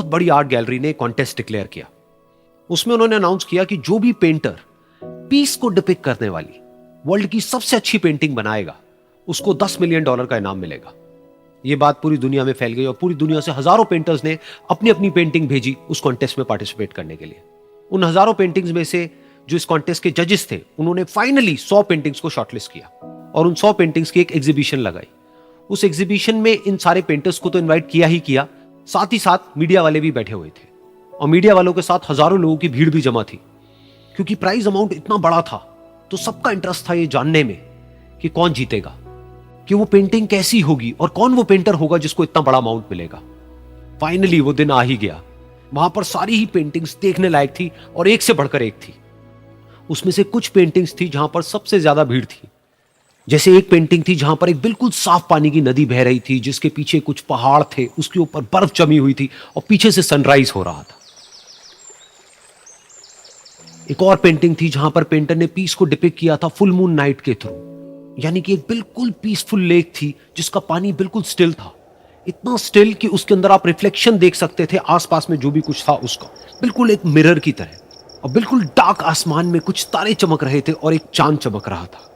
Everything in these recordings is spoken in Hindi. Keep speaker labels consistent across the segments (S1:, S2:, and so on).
S1: बहुत बड़ी आर्ट गैलरी ने कॉन्टेस्ट डिक्लेयर किया। उसमें उन्होंने अनाउंस किया कि जो भी पेंटर पीस को डिपिक्ट करने वाली वर्ल्ड की सबसे अच्छी पेंटिंग बनाएगा उसको $10 मिलियन का इनाम मिलेगा। यह बात पूरी दुनिया में फैल गई और पूरी दुनिया से हजारों पेंटर्स ने अपनी अपनी पेंटिंग भेजी उस कॉन्टेस्ट में पार्टिसिपेट करने के लिए। उन हजारों पेंटिंग्स में से जो इस कॉन्टेस्ट के जजेस थे उन्होंने फाइनली 100 पेंटिंग्स को शॉर्टलिस्ट किया और उन 100 पेंटिंग्स की एक एग्जीबिशन लगाई। उस एग्जीबिशन में इन सारे पेंटर्स को तो इनवाइट किया ही किया, साथ ही साथ मीडिया वाले भी बैठे हुए थे और मीडिया वालों के साथ हजारों लोगों की भीड़ भी जमा थी। क्योंकि प्राइज अमाउंट इतना बड़ा था तो सबका इंटरेस्ट था ये जानने में कि कौन जीतेगा, कि वो पेंटिंग कैसी होगी और कौन वो पेंटर होगा जिसको इतना बड़ा अमाउंट मिलेगा। फाइनली वो दिन आ ही गया। वहां पर सारी ही पेंटिंग्स देखने लायक थी और एक से बढ़कर एक थी। उसमें से कुछ पेंटिंग्स थी जहां पर सबसे ज्यादा भीड़ थी। जैसे एक पेंटिंग थी जहां पर एक बिल्कुल साफ पानी की नदी बह रही थी जिसके पीछे कुछ पहाड़ थे, उसके ऊपर बर्फ जमी हुई थी और पीछे से सनराइज हो रहा था। एक और पेंटिंग थी जहां पर पेंटर ने पीस को डिपिक्ट किया था फुल मून नाइट के थ्रू, यानी कि एक बिल्कुल पीसफुल लेक थी जिसका पानी बिल्कुल स्टिल था, इतना स्टिल कि उसके अंदर आप रिफ्लेक्शन देख सकते थे आसपास में जो भी कुछ था उसका, बिल्कुल एक मिरर की तरह। और बिल्कुल डार्क आसमान में कुछ तारे चमक रहे थे और एक चांद चमक रहा था।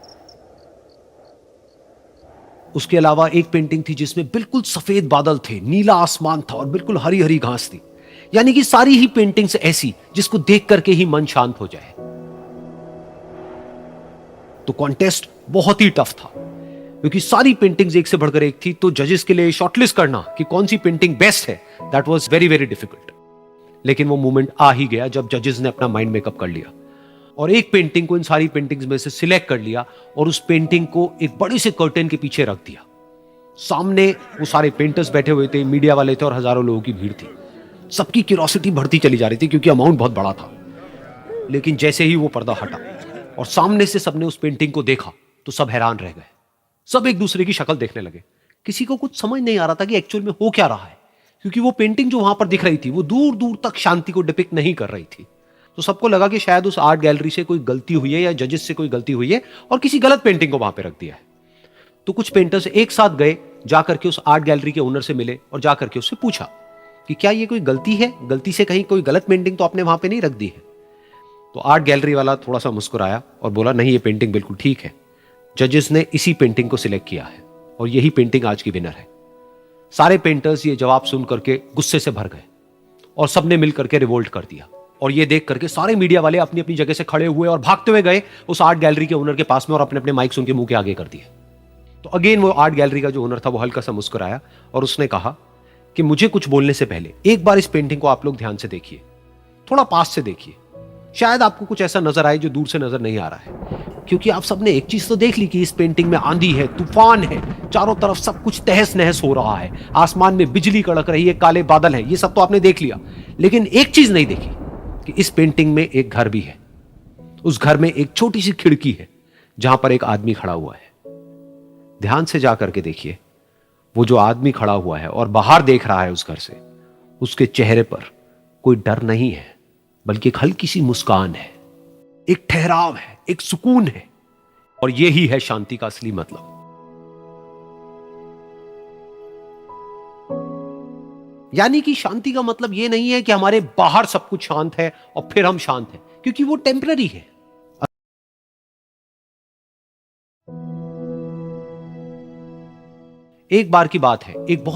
S1: उसके अलावा एक पेंटिंग थी जिसमें बिल्कुल सफेद बादल थे, नीला आसमान था और बिल्कुल हरी हरी घास थी। यानी कि सारी ही पेंटिंग्स ऐसी जिसको देख करके ही मन शांत हो जाए। तो कॉन्टेस्ट बहुत ही टफ था क्योंकि सारी पेंटिंग्स एक से बढ़कर एक थी। तो जजेस के लिए शॉर्टलिस्ट करना कि कौन सी पेंटिंग बेस्ट है, that was very very difficult. लेकिन वो मोमेंट आ ही गया जब जजेस ने अपना माइंड मेकअप कर लिया और एक पेंटिंग को इन सारी पेंटिंग्स में से सिलेक्ट कर लिया और उस पेंटिंग को एक बड़े से कर्टेन के पीछे रख दिया। सामने वो सारे पेंटर्स बैठे हुए थे, मीडिया वाले थे और हजारों लोगों की भीड़ थी। सबकी क्यूरियोसिटी बढ़ती चली जा रही थी क्योंकि अमाउंट बहुत बड़ा था। लेकिन जैसे ही वो पर्दा हटा और सामने से सबने उस पेंटिंग को देखा तो सब हैरान रह गए। सब एक दूसरे की शक्ल देखने लगे। किसी को कुछ समझ नहीं आ रहा था कि एक्चुअल में हो क्या रहा है, क्योंकि वो पेंटिंग जो वहां पर दिख रही थी वो दूर दूर तक शांति को डिपिक्ट नहीं कर रही थी। तो सबको लगा कि शायद उस आर्ट गैलरी से कोई गलती हुई है या जजेस से कोई गलती हुई है और किसी गलत पेंटिंग को वहां पे रख दिया है। तो कुछ पेंटर्स एक साथ गए, जाकर के उस आर्ट गैलरी के ओनर से मिले और जाकर के उससे पूछा कि क्या ये कोई गलती है, गलती से कहीं कोई गलत पेंटिंग तो आपने वहां पे नहीं रख दी है। तो आर्ट गैलरी वाला थोड़ा सा मुस्कुराया और बोला नहीं, ये पेंटिंग बिल्कुल ठीक है। जजेस ने इसी पेंटिंग को सिलेक्ट किया है और यही पेंटिंग आज की विनर है। सारे पेंटर्स ये जवाब सुन करके गुस्से से भर गए और सबने मिल करके रिवोल्ट कर दिया। और ये देख करके सारे मीडिया वाले अपनी अपनी जगह से खड़े हुए और भागते हुए गए उस आर्ट गैलरी के ओनर के पास में और अपने अपने माइक्स उनके मुंह के आगे कर दिए। तो अगेन वो आर्ट गैलरी का जो ओनर था वो हल्का सा मुस्कुराया और उसने कहा कि मुझे कुछ बोलने से पहले एक बार इस पेंटिंग को आप लोग ध्यान से देखिए, थोड़ा पास से देखिए, शायद आपको कुछ ऐसा नजर आए जो दूर से नजर नहीं आ रहा है। क्योंकि आप सबने एक चीज तो देख ली कि इस पेंटिंग में आंधी है, तूफान है, चारों तरफ सब कुछ तहस नहस हो रहा है, आसमान में बिजली कड़क रही है, काले बादल हैं, ये सब तो आपने देख लिया। लेकिन एक चीज नहीं देखी कि इस पेंटिंग में एक घर भी है। उस घर में एक छोटी सी खिड़की है जहां पर एक आदमी खड़ा हुआ है। ध्यान से जाकर के देखिए, वो जो आदमी खड़ा हुआ है और बाहर देख रहा है उस घर से, उसके चेहरे पर कोई डर नहीं है बल्कि एक हल्की सी मुस्कान है, एक ठहराव है, एक सुकून है। और यही है शांति का असली मतलब। यानी कि शांति का मतलब यह नहीं है कि हमारे बाहर सब कुछ शांत है और फिर हम शांत हैं, क्योंकि वो टेम्पररी है। एक बार की बात है, एक बहुत